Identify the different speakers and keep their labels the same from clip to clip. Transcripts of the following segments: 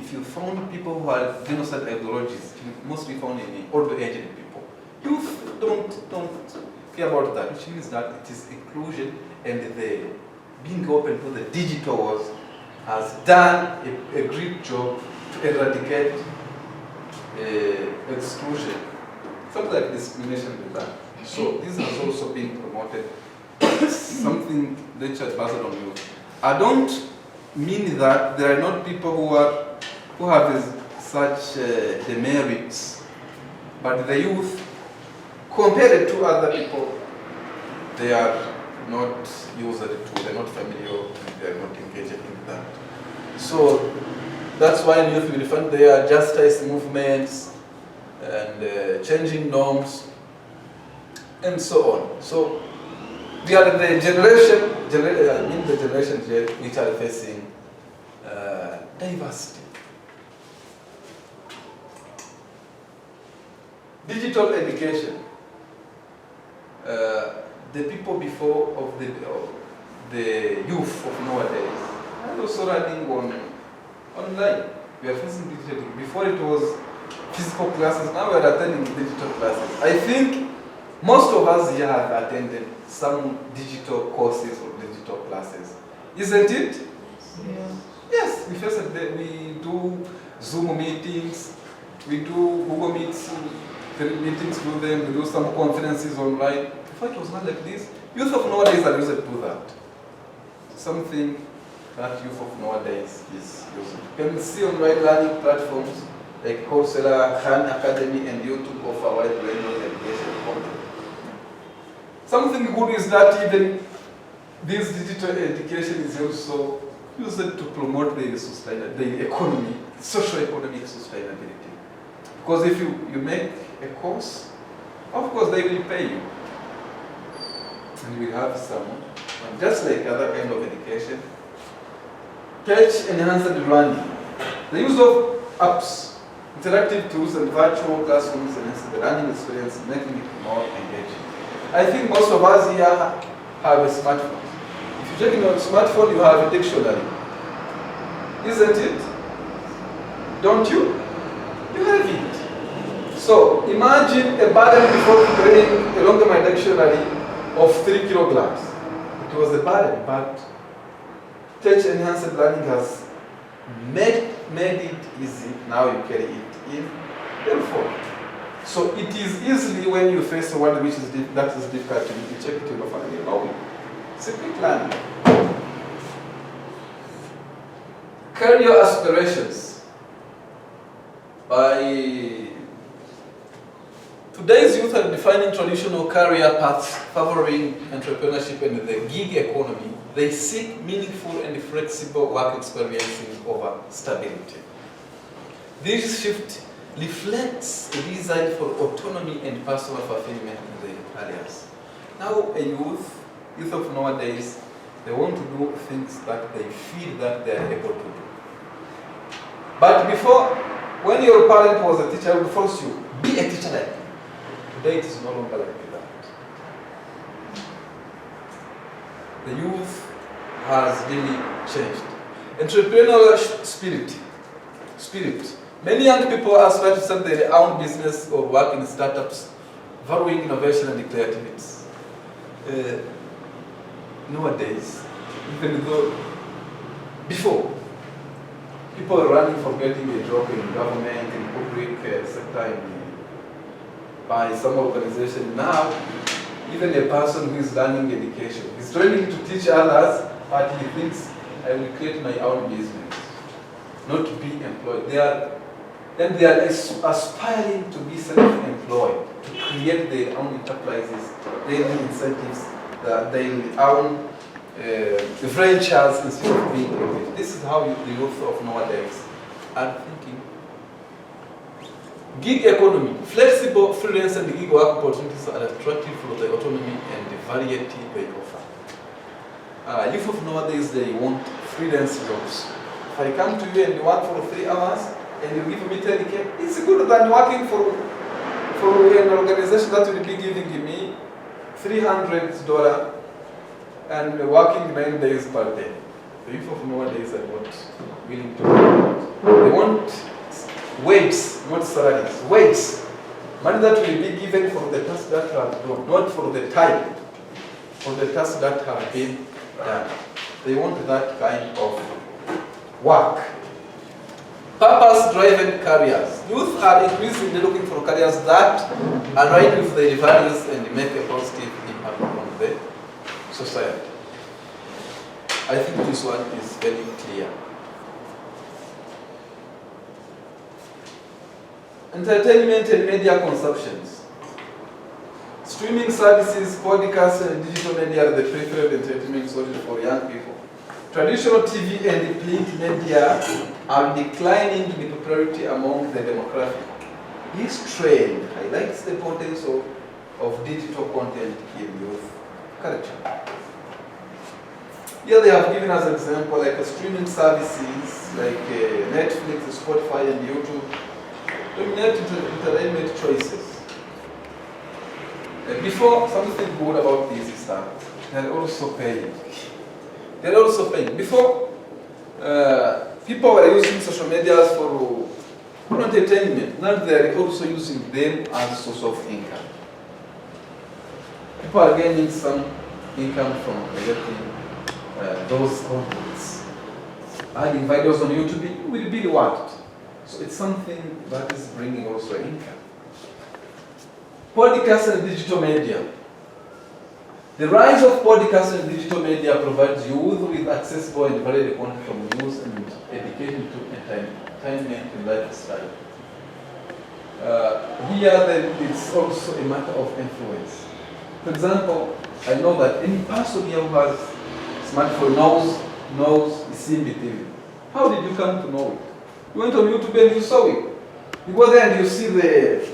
Speaker 1: if you found people who have genocide ideologies, you mostly found in older aged people. Youth don't care about that, which means that it is inclusion, and the being open to the digital world has done a great job to eradicate exclusion, something like discrimination with that. So this has also been promoted, something lectured based on youth. I don't mean that there are not people who have such demerits, but the youth, compared to other people, they are not used to, they're not familiar, they're not engaged in that. So that's why in youth we find there are justice movements and changing norms and so on. So we are the generation which are facing diversity. Digital education. The people before of the youth of nowadays are also running online. We are facing digital. Before it was physical classes, now we are attending digital classes. I think most of us here have attended some digital courses or digital classes, isn't it?
Speaker 2: Yeah.
Speaker 1: Yes, we face it. We do Zoom meetings, we do Google meetings with them, we do some conferences online. Before it was not like this. Youth of nowadays are used to do that. Something that youth of nowadays is using. You can see online learning platforms like Coursera, Khan Academy, and YouTube offer a wide range of education content. Something good is that even this digital education is also used to promote the economy, socio-economic sustainability. Because if you make a course, of course they will pay you. And we have some, just like other kind of education, touch-enhanced learning. The use of apps, interactive tools, and virtual classrooms enhance the learning experience, making it more engaging. I think most of us here have a smartphone. If you check in your smartphone, you have a dictionary. Isn't it? Don't you? You have it. So imagine a burden before carrying along my dictionary of 3 kilograms. It was a burden, but touch-enhanced learning has made it easy. Now you carry it in your phone. So it is easily when you face a word which is that is difficult, you check it in your phone and you know it. It's a quick learning. Career aspirations. Today's youth are defining traditional career paths favoring entrepreneurship and the gig economy. They seek meaningful and flexible work experiences over stability. This shift reflects a desire for autonomy and personal fulfillment in their careers. Now a youth of nowadays, they want to do things that they feel that they are able to do. But before, when your parent was a teacher, would force you, be a teacher like me. Today it is no longer like that. The youth has really changed. Entrepreneurial spirit. Many young people aspire to start their own business or work in startups, valuing innovation and creativity. Nowadays, even though before, people are running for getting a job in government, in public sector, by some organization. Now, even a person who is learning education, is training to teach others, but he thinks, I will create my own business, not to be employed. They are aspiring to be self-employed, to create their own enterprises, their own incentives, their own ventures instead of being employed. This is how the youth of nowadays are thinking. Gig economy, flexible freelance and gig work opportunities are attractive for the autonomy and the variety they offer. Youth of nowadays, they want freelance jobs. If I come to you and you work for 3 hours and you give me 10K, it's good than working for an organization that will be giving me $300 and working 9 days per day. The youth of nowadays are not willing to do that. They want not salaries, wages. Money that will be given for the tasks that have done, not for the time, for the tasks that have been done. They want that kind of work. Purpose-driven careers. Youth are increasingly looking for careers that align with their values and make a positive impact on the society. I think this one is very clear. Entertainment and media consumptions. Streaming services, podcasts, and digital media are the preferred entertainment sources for young people. Traditional TV and print media are declining in popularity among the demographic. This trend highlights the importance of digital content in youth culture. Here they have given us an example like streaming services like Netflix, Spotify, and YouTube dominate entertainment choices. Before, something good about this is that they're also paying. They're also paying. Before, people were using social media for entertainment. Now they're also using them as a source of income. People are gaining some income from creating those contents. Adding videos on YouTube will be rewarded. So it's something that is bringing also income. Podcasts and digital media. The rise of podcasts and digital media provides youth with accessible and valuable content from news and education to entertainment and lifestyle. Here it's also a matter of influence. For example, I know that any person here who has smartphone knows Simbi TV. How did you come to know it? You went on YouTube and you saw it. You go there and you see the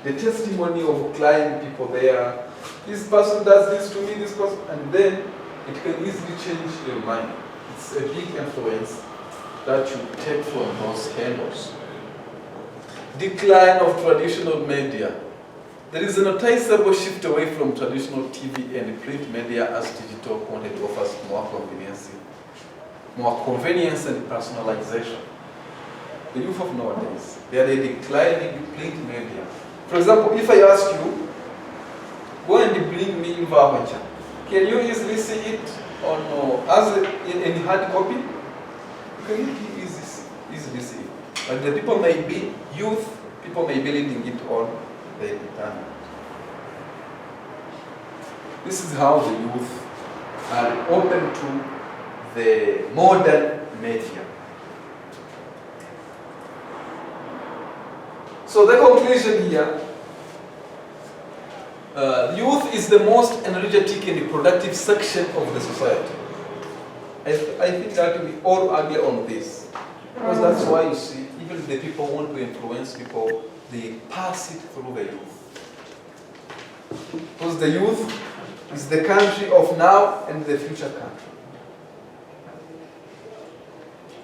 Speaker 1: testimony of client people there. This person does this to me, this person, and then it can easily change your mind. It's a big influence that you take from those handles. Decline of traditional media. There is a noticeable shift away from traditional TV and print media as digital content offers more convenience and personalization. The youth of nowadays, they are declining print media. For example, if I ask you, go and bring me Vawacha, can you easily see it on as in hard copy? You can easily see it. But the people may be youth, people may be reading it on the internet. This is how the youth are open to the modern media. So the conclusion here, youth is the most energetic and productive section of the society. I think that we all agree on this. Because that's why you see, even if the people want to influence people, they pass it through the youth. Because the youth is the country of now and the future country.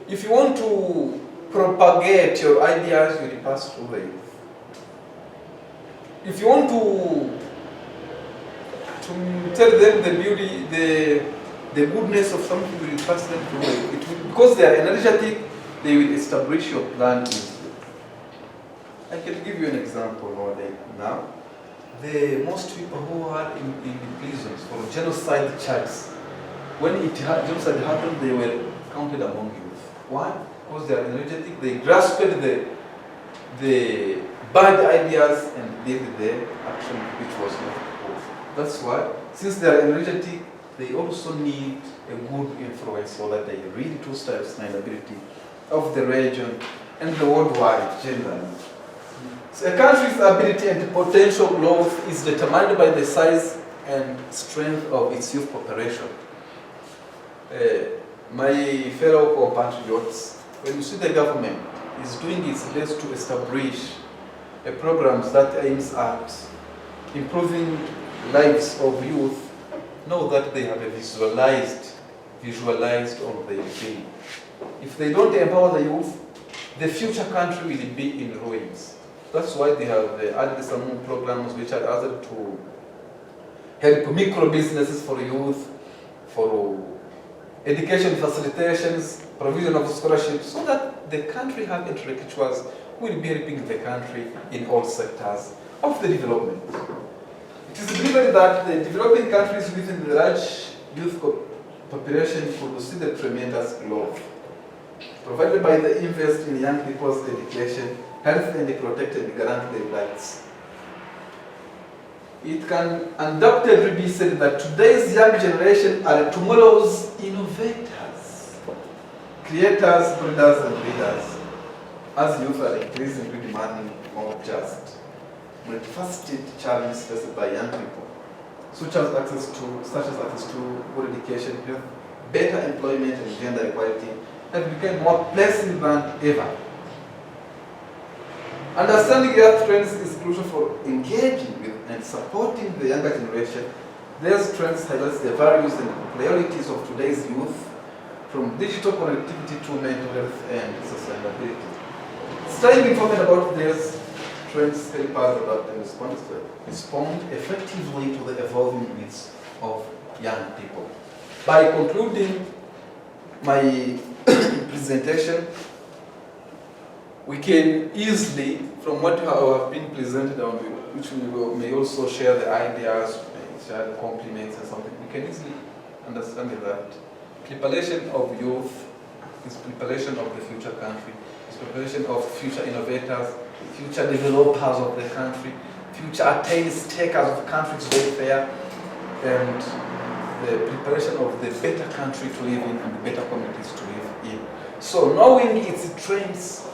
Speaker 1: If you want to propagate your ideas, you will pass through the youth. If you want to tell them the beauty, the goodness of something, you will pass them through the youth. Because they are energetic, they will establish your plan easily. I can give you an example now. The most people who are in prisons for genocide charges, when genocide happened, they were counted among youth. Why? Because they are energetic, they grasped the bad ideas and did the action which was not good. That's why, since they are energetic, they also need a good influence so that they really to sustainability of the region and the worldwide generally. So a country's ability and potential growth is determined by the size and strength of its youth population. My fellow compatriots, when you see the government is doing its best to establish a programs that aims at improving lives of youth, know that they have a visualized on the beginning. If they don't empower the youth, the future country will be in ruins. That's why they have added some programs which are added to help micro businesses for youth, for education facilitations, provision of scholarships, so that the country have intellectuals who will be helping the country in all sectors of the development. It is believed that the developing countries within the large youth population could see the tremendous growth provided by the invest in young people's education, health, and protected guarantee their rights. It can undoubtedly be said that today's young generation are tomorrow's innovators, creators, builders, and leaders, as youth are increasingly demanding more just, multifaceted challenges faced by young people, such as access to good education, health, better employment, and gender equality, have become more pressing than ever. Understanding earth trends is crucial for engaging with and supporting the younger generation. These trends highlight the values and priorities of today's youth, from digital connectivity to mental health and sustainability. Staying informed about these trends help us adapt and respond effectively to the evolving needs of young people. By concluding my presentation, we can easily, from what have been presented, which we may also share the ideas, share the compliments and something, we can easily understand that preparation of youth is preparation of the future country, is preparation of future innovators, future developers of the country, future attainers, takers of the country's welfare, and the preparation of the better country to live in and the better communities to live in. So knowing its trends,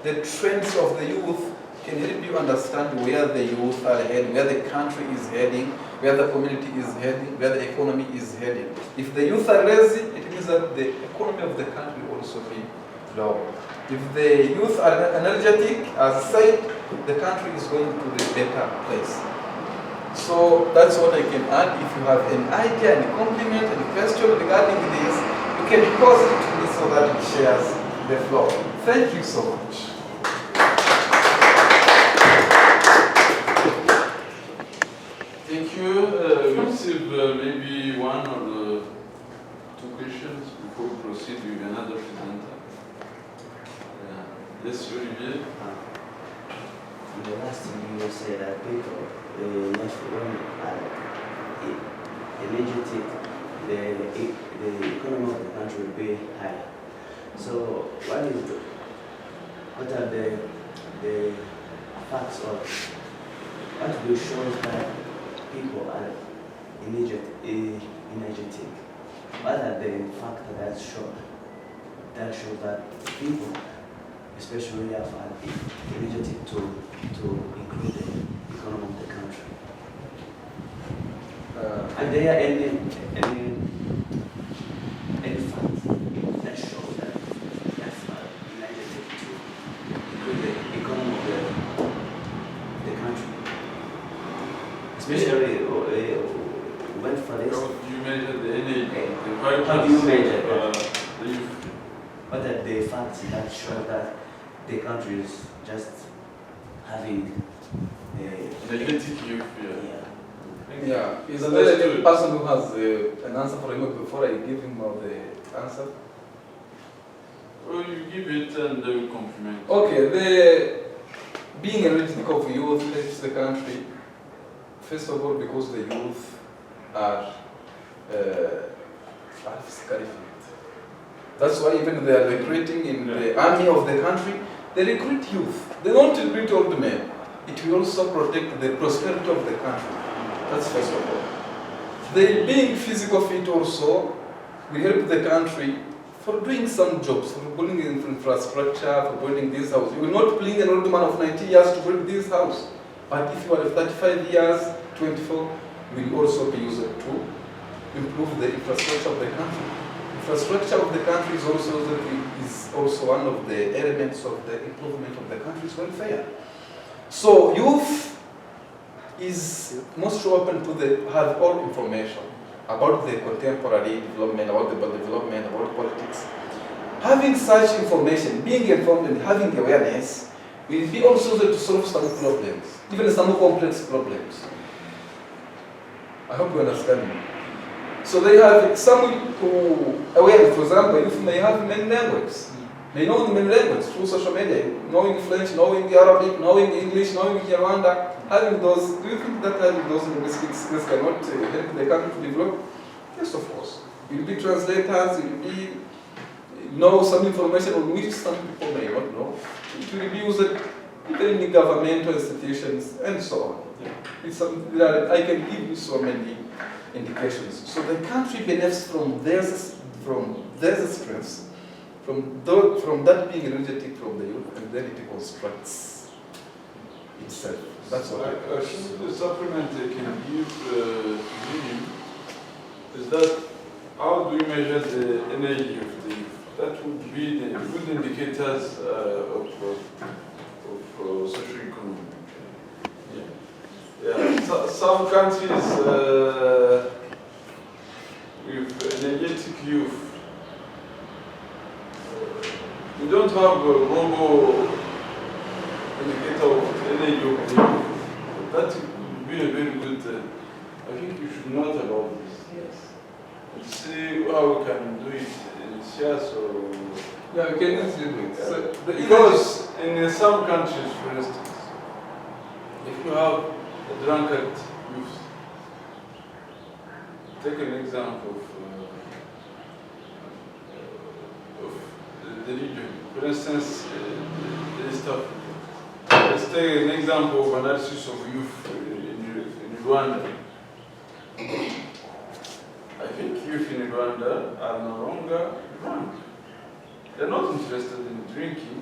Speaker 1: the trends of the youth can help you understand where the youth are heading, where the country is heading, where the community is heading, where the economy is heading. If the youth are lazy, it means that the economy of the country will also be low. If the youth are energetic, as said, the country is going to the better place. So that's what I can add. If you have an idea, any compliment, any question regarding this, you can pose it to me so that it shares the floor. Thank you so much.
Speaker 2: Thank you. We receive maybe one or two questions before we proceed with another presenter. Yes, Olivier.
Speaker 3: The last thing you said that people, when energetic, the economy of the country will be higher. So what are the facts of what will show that people are energetic? What are the factors that show that people, especially are energetic to include the economy of the country? And there are any facts that show that that's energetic to include the economy of the country, especially when for this.
Speaker 2: You measure the energy.
Speaker 3: How do you measure that? What are the facts that show that the country is just having
Speaker 2: energetic youth?
Speaker 1: Yeah, is there any person who has an answer for him before I give him the answer?
Speaker 2: Well, you give it and they will compliment.
Speaker 1: Okay, being energetic of youth helps the country, first of all, because the youth are physically fit. That's why even they are recruiting in the army of the country, they recruit youth. They don't recruit old men. It will also protect the prosperity of the country. That's first of all. They being physical fit also will help the country for doing some jobs, for building infrastructure, for building this house. You will not bring an old man of 90 years to build this house. But if you are 35 years, 24, will also be used to improve the infrastructure of the country. Infrastructure of the country is also one of the elements of the improvement of the country's welfare. So youth is most open to have all information about the contemporary development, about the development, about politics. Having such information, being informed and having awareness will be also to solve some problems, even some complex problems. I hope you understand me. So they have some who aware, for example, youth may have many languages. They know many languages through social media, knowing French, knowing Arabic, knowing English, knowing Rwanda. Having those, do you think that having those linguistic skills cannot help the country to develop? Yes, of course. You'll be translators, you'll be know some information on which some people may not know. It will be used even in the governmental institutions and so on. It's something that I can give you so many indications. So the country benefits from their strengths, from that being energetic from the youth, and then it constructs itself. That's what
Speaker 2: I think the supplement they can give him is that how do we measure the energy of the youth? That would be the good indicators of social economy. Yeah. So, some countries with energetic youth, we don't have a global indicator of energy of the youth. That would be a very good. I think you should note about this.
Speaker 1: Yes.
Speaker 2: And see how we can do it in SIAS or.
Speaker 1: Yeah, we can easily do it. So
Speaker 2: Because in some countries, for instance, if you have a drunkard youth, take an example of the region. For instance, the East Africa. Let's take an example of analysis of youth in Rwanda. I think youth in Rwanda are no longer drunk. They're not interested in drinking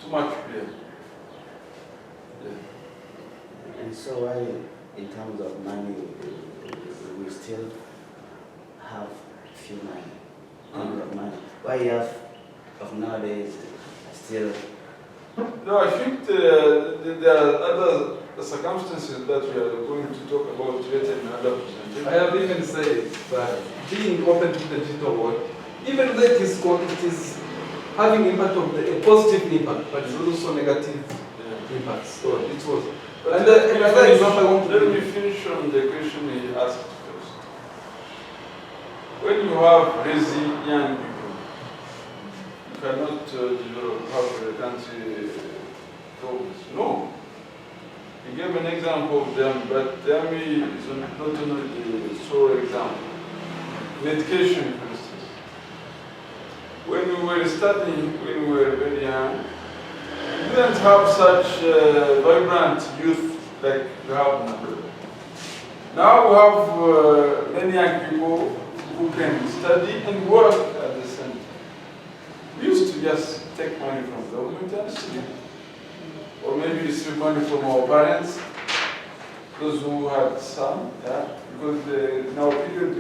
Speaker 2: too much beer. Yeah.
Speaker 3: And so why, in terms of money, we still have few money? Of money. Why have of nowadays still?
Speaker 2: No, I think there are other circumstances that we are going to talk about later in other presentations.
Speaker 1: I have even said that being open to the digital world, even though it is having impact of a positive impact, but it's also negative impacts. So it was. And another example I want to
Speaker 2: let me finish on the question he asked first. When you have lazy young people, you cannot develop half the country progress. No. He gave an example of them, but Dami is not only the sole example. In education, for instance. When we were studying, when we were very young, we didn't have such vibrant youth like we have now. Now we have many young people who can study and work at the same time. We used to just take money from government and study. Or maybe receive money from our parents, those who had some, yeah, because in our period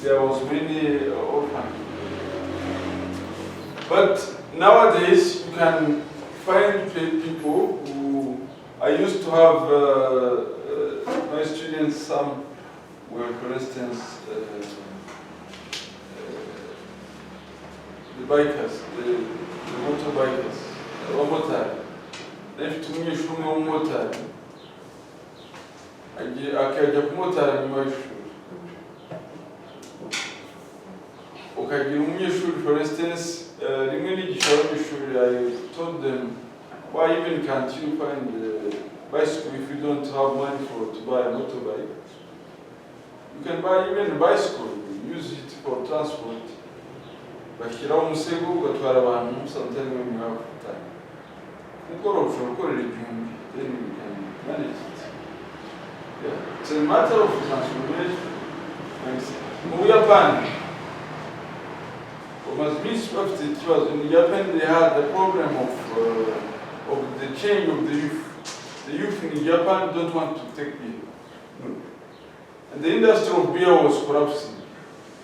Speaker 2: there was many orphans. But nowadays you can find people who I used to have my students. Some were, for instance, the bikers, the motorbikers, abamotari. If umunyeshuri umwe w'umumotari akajya kumotara nyuma y'ishuri, ukagira umunyeshuri, for instance, rimwe nigisha abanyeshuri, I told them, why even can't you find a bicycle if you don't have money to buy a motorbike? You can buy even a bicycle, use it for transport. Bashyiraho umusego ugatwara abantu, sometimes when you have time. Then you can manage it. Yeah. It's a matter of transformation. In Japan, must be swift. It was in Japan they had the problem of the change of the youth. The youth in Japan don't want to take beer. No. And the industry of beer was collapsing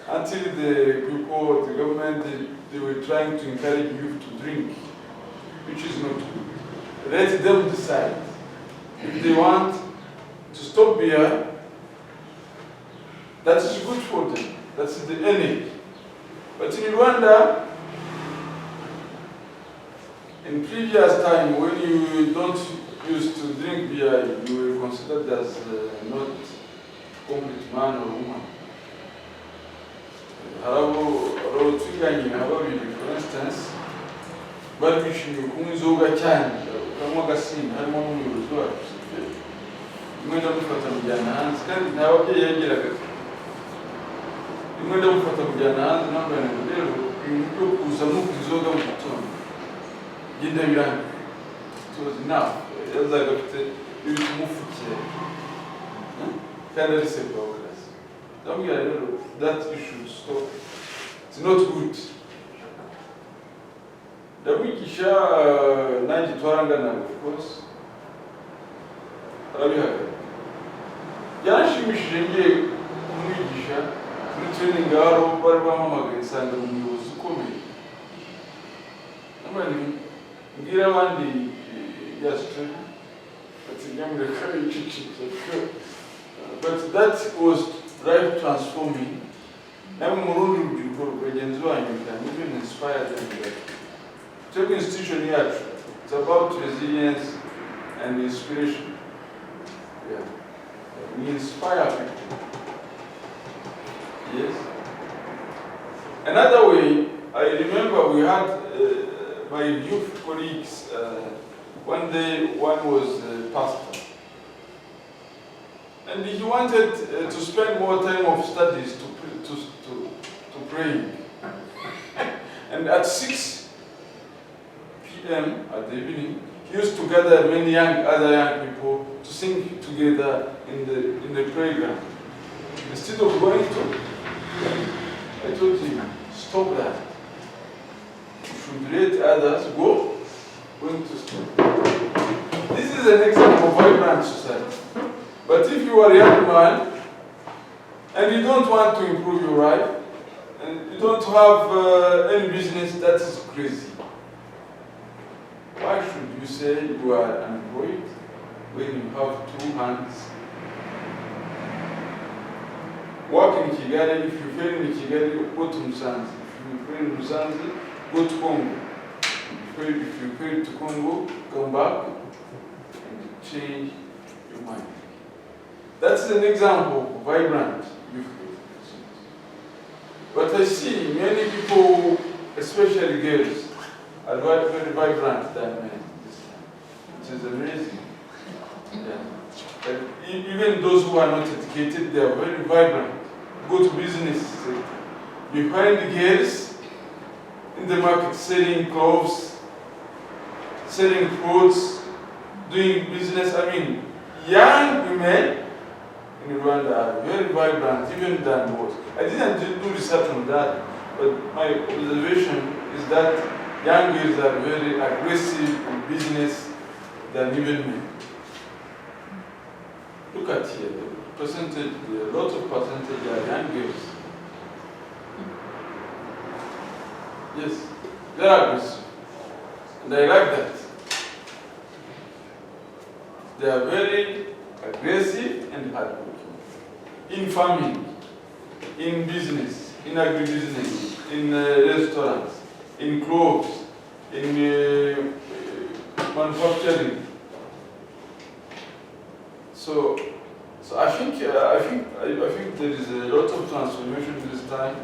Speaker 2: until the people, the government, they were trying to encourage youth to drink, which is not good. Let them decide. If they want to stop beer, that is good for them. That's the energy. But in Rwanda, in previous time, when you don't used to drink beer, you were considered as not complete man or woman. harabo twiganye babiri for instance bari bishimiye kunywa inzoga cyane ukanywa agasimba harimo n'umuyobozi wacu rimwe ndamufata mujyana hanze kandi nta babyeyi yageraga rimwe ndamufata mujyana hanze nambaye ngo rero ibintu byo kuza no kuzoga mu gitondo genda biranga tuzi nawe yazaga afite ibintu kumufukira kandi ari separation ndamubwira rero that you should stop, it's not good. Ndamwigisha nanjye twarangana of course arabihagarika byanshimishije ngiye kumwigisha muri training aho bari bampamagaye nsanga umuyobozi ukomeye mbwira abandi yasitari ati nyamureka icicika but that was life transforming. Namwe mu rundi rubyiruko bagenzi banyu can even inspire them that Turkey institution yacu, it's about resilience and inspiration. Yeah. We inspire people. Yes. Another way, I remember we had my youth colleagues, one day one was a pastor. And he wanted to spend more time of studies to praying. And at 6 p.m. at the evening, he used to gather many other young people to sing together in the playground. Instead of going to, I told him, stop that. You should let others going to school. This is an example of vibrant society. But if you are a young man and you don't want to improve your life, and you don't have any business, that is crazy. Why should you say you are unemployed when you have 2 hands? Work in Kigali, if you fail in Kigali, go to Musanze. If you fail in Musanze, go to Congo. If you fail to Congo, come back and change your mind. That's an example of vibrant youth. But I see many people, especially girls, are very vibrant than men this time. It is amazing. Yeah. And even those who are not educated, they are very vibrant. Go to business sector. You find the girls in the market selling clothes, selling clothes, doing business. I mean, young women in Rwanda are very vibrant, even than boys. I didn't do research on that, but my observation is that young girls are very aggressive in business than even men. Look at here, the percentage, a lot of percentage are young girls. Yes, they are aggressive, and I like that. They are very aggressive and hardworking. In farming, in business, in agribusiness, in restaurants, in clothes, in manufacturing. So I think there is a lot of transformation this time.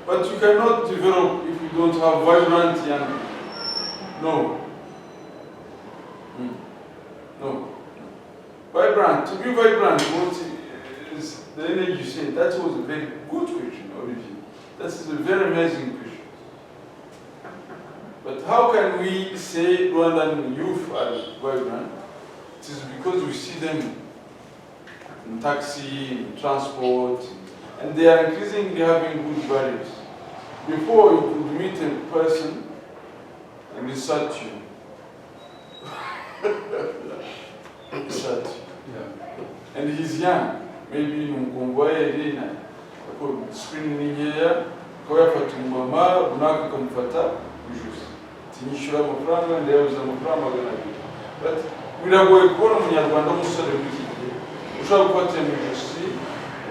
Speaker 2: But you cannot develop if you don't have vibrant young people. No. No. Vibrant. To be vibrant, what is the energy you say? That was a very good question, Olivier. That is a very amazing question. But how can we say Rwandan youth are vibrant? It is because we see them in taxi, in transport, and they are increasingly having good values. Before you could meet a person and insult you. Insult you. Yeah. And he's young. Maybe in Convoy, screening here, Koya Mama, Bunaka Comfata, Tinishura Mofranga, and there was a Moframa. But we are going to go on Yabanda Musa. Ushobora gufata industry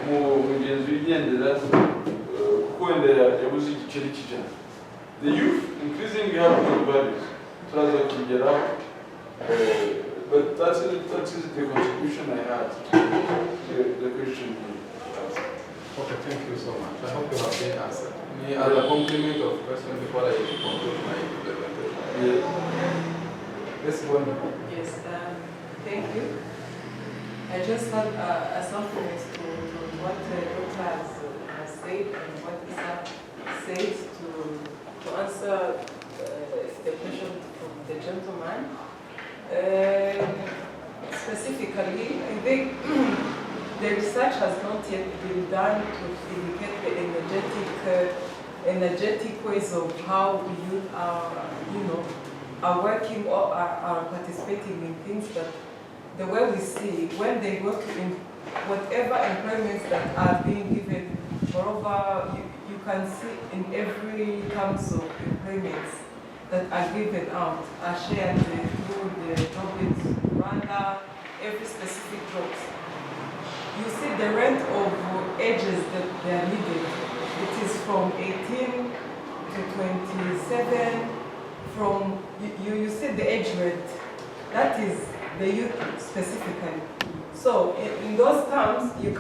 Speaker 2: mu mugenzi wigendera kuko wenda yabuze igiceri cy'ijana. The youth increasingly have good values. Turaza kugeraho, but that is the contribution I had to the question.
Speaker 1: Okay, thank you so much. I hope you have been answered. Any other compliment or question before I conclude my presentation? Let's go on.
Speaker 4: Yes, thank you. I just have some comments to what the doctor has said and what Isa said to answer the question from the gentleman. Specifically, I think the research has not yet been done to indicate the energetic ways of how youth are working or are participating in things that the way we see when they work in whatever employments that are being given. Moreover, you can see in every terms of employments that are given out are shared through the job with Rwanda, every specific jobs. You see the range of ages that they are needed. It is from 18 to 27. From you see the age rate. That is the youth specifically. So in those terms, you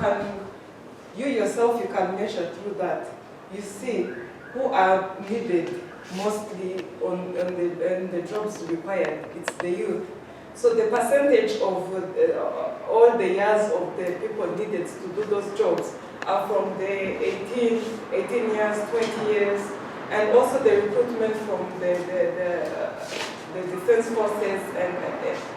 Speaker 4: yourself can measure through that. You see who are needed mostly on the jobs required. It's the youth. So the percentage of all the years of the people needed to do those jobs are from the 18 years, 20 years, and also the recruitment from the defense forces and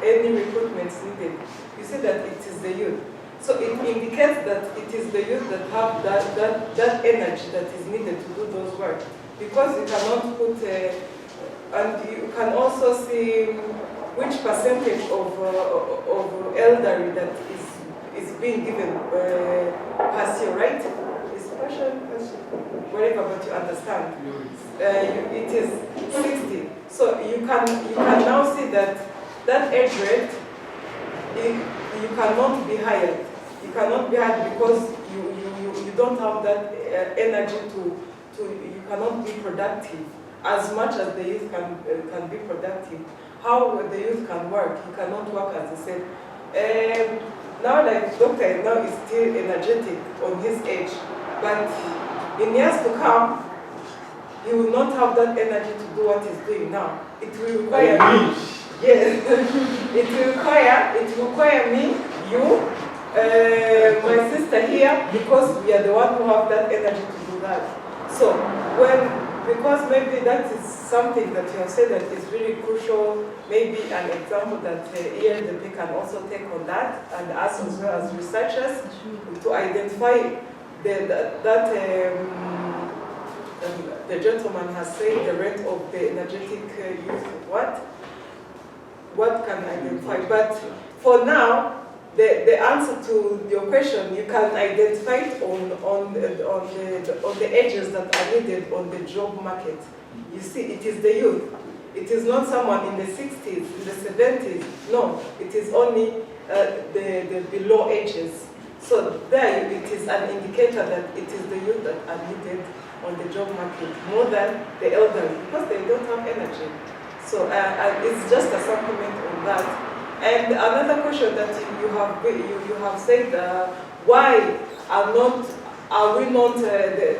Speaker 4: any recruitments needed. You see that it is the youth. So it indicates that it is the youth that have that energy that is needed to do those work. Because you cannot put, and you can also see which percentage of elderly that is being given per year, right? Is partial, whatever, but you understand. It is 60. So you can now see that age rate, you cannot be hired. You cannot be hired because you don't have that energy you cannot be productive as much as the youth can be productive. How the youth can work, he cannot work as I said. Now like doctor now is still energetic on his age, but in years to come, he will not have that energy to do what he's doing now. It will require me. Yes. it will require me, you, my sister here, because we are the one who have that energy to do that. So because maybe that is something that you have said that is really crucial, maybe an example that ELDP can also take on that, and us as well as researchers, to identify the gentleman has said the rate of the energetic youth, what can identify. But for now, the answer to your question, you can identify it on the ages that are needed on the job market. You see, it is the youth. It is not someone in the 60s, in the 70s. No, it is only the below ages. So there it is an indicator that it is the youth that are needed on the job market more than the elderly because they don't have energy. So it's just a supplement on that. And another question that you have said, why are we not the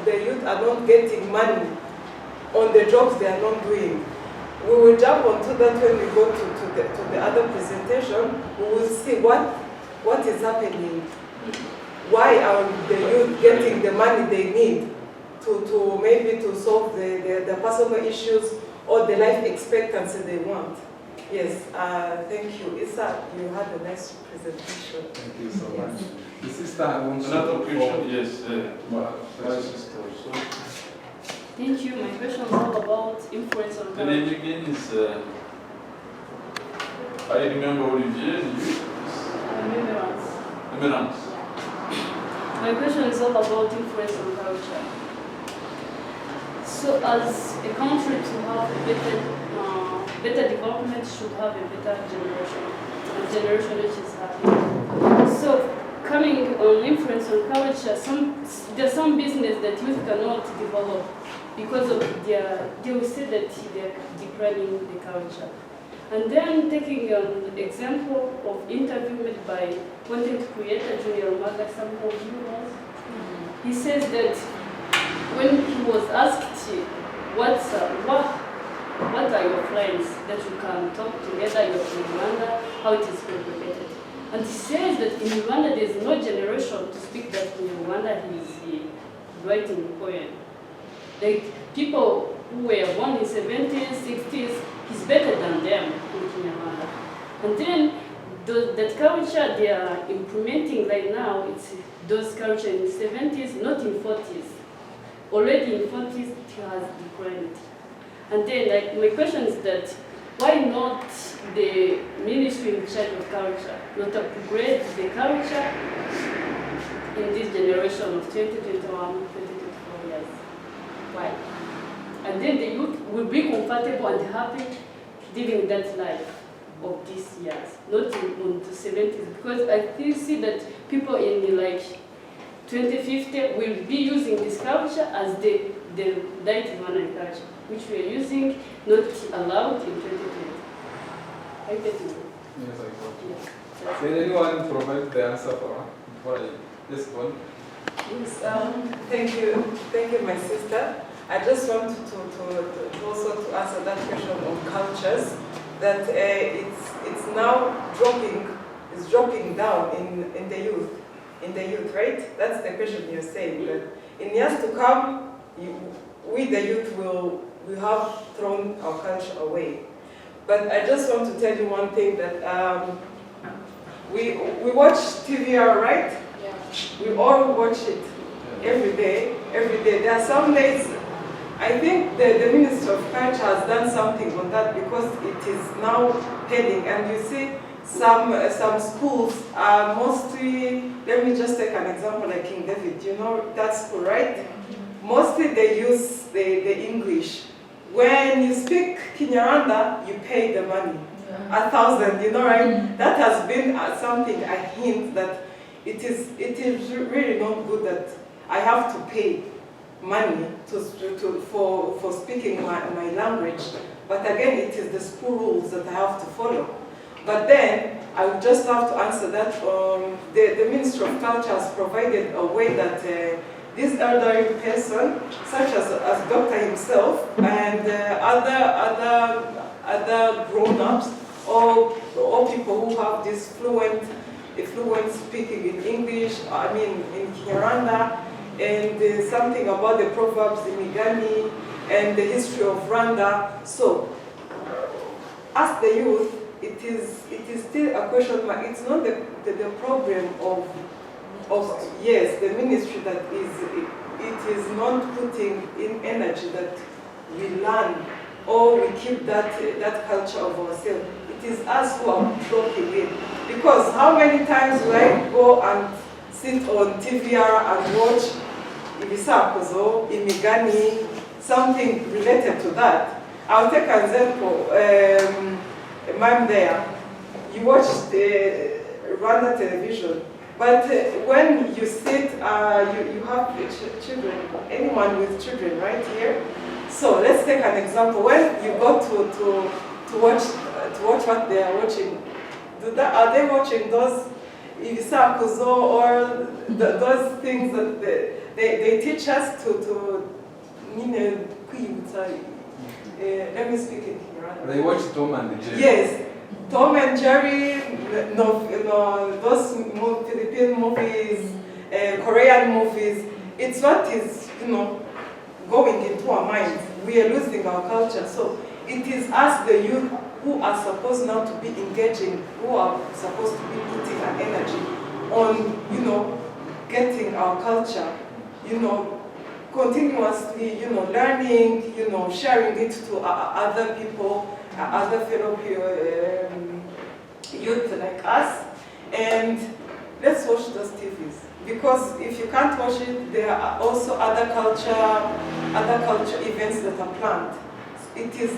Speaker 4: youth are not getting money on the jobs they are not doing? We will jump onto that when we go to the other presentation. We will see what is happening. Why are the youth getting the money they need to maybe to solve the personal issues or the life expectancy they want? Yes, thank you. Isa, you had a nice presentation.
Speaker 1: Thank you so much. The sister wants
Speaker 2: another question, yes.
Speaker 1: My sister also.
Speaker 5: Thank you. My question is all about influence on
Speaker 2: The name again is, I remember Olivier,
Speaker 5: Emerance.
Speaker 2: Emerance.
Speaker 5: My question is all about influence on culture. So as a country to have a better development should have a better generation which is happy. So coming on influence on culture, there's some business that youth cannot develop because of they will say that they are depriving the culture. And then taking an example of interview made by content creator Junior Maga, some of you know. he says that when he was asked what are your plans that you can talk together, you're in Rwanda, how it is complicated. And he says that in Rwanda there is no generation to speak that in Rwanda he is writing a poem. Like people who were born in 70s, 60s, he's better than them in Rwanda. And then that culture they are implementing right now, it's those culture in the 70s, not in 40s. Already in 40s it has declined. And then like my question is that why not the ministry in charge of culture not upgrade the culture in this generation of 2021, 2024 years? Why? And then the youth will be comfortable and happy living that life of these years, not in the 70s, because I still see that people in like 2050 will be using this culture as the diet human culture, which we are using, not allowed in 2020. I get it.
Speaker 1: Yes, I got you.
Speaker 5: Yeah.
Speaker 1: Can anyone provide the answer for her? Before I just go on?
Speaker 4: Yes, thank you, my sister. I just want to also to answer that question on cultures, that it's now dropping down in the youth, right? That's the question you're saying. That in years to come, we the youth will have thrown our culture away. But I just want to tell you one thing, that we watch TVR, right?
Speaker 5: Yeah.
Speaker 4: We all watch it every day. There are some days, I think the Minister of Culture has done something on that, because it is now heading, and you see some schools are mostly, let me just take an example like King David, you know that school, right? Mostly they use the English. When you speak Kinyarwanda, you pay the money, 1,000, you know, right? That has been something, a hint that it is really not good that I have to pay money for speaking my language. But again, it is the school rules that I have to follow. But then, I would just have to answer that the Ministry of Culture has provided a way that this elderly person, such as doctor himself, and other grown-ups, or people who have this fluent speaking in English, I mean in Kinyarwanda, and something about the proverbs in Migani, and the history of Rwanda. So, as the youth, it is still a question mark. It's not the problem of yes, the ministry that it is not putting in energy that we learn or we keep that culture of ourselves. It is us who are dropping in. Because how many times will I go and sit on TVR and watch Ibisakuzo, Imigani, something related to that? I'll take an example. Ma'am there, you watch the Rwanda television, but when you sit, you have children, anyone with children right here. So let's take an example. When you go to watch what they are watching, are they watching those Ibisakuzo or those things that they teach us to let me speak in here.
Speaker 1: They watch Tom and Jerry.
Speaker 4: Yes, Tom and Jerry, those Philippine movies, Korean movies. It's what is, going into our minds. We are losing our culture. So it is us, the youth, who are supposed now to be engaging, who are supposed to be putting an energy on, getting our culture, continuously, learning, sharing it to other people, other fellow youth like us, and let's watch those TVs. Because if you can't watch it, there are also other culture events that are planned. It is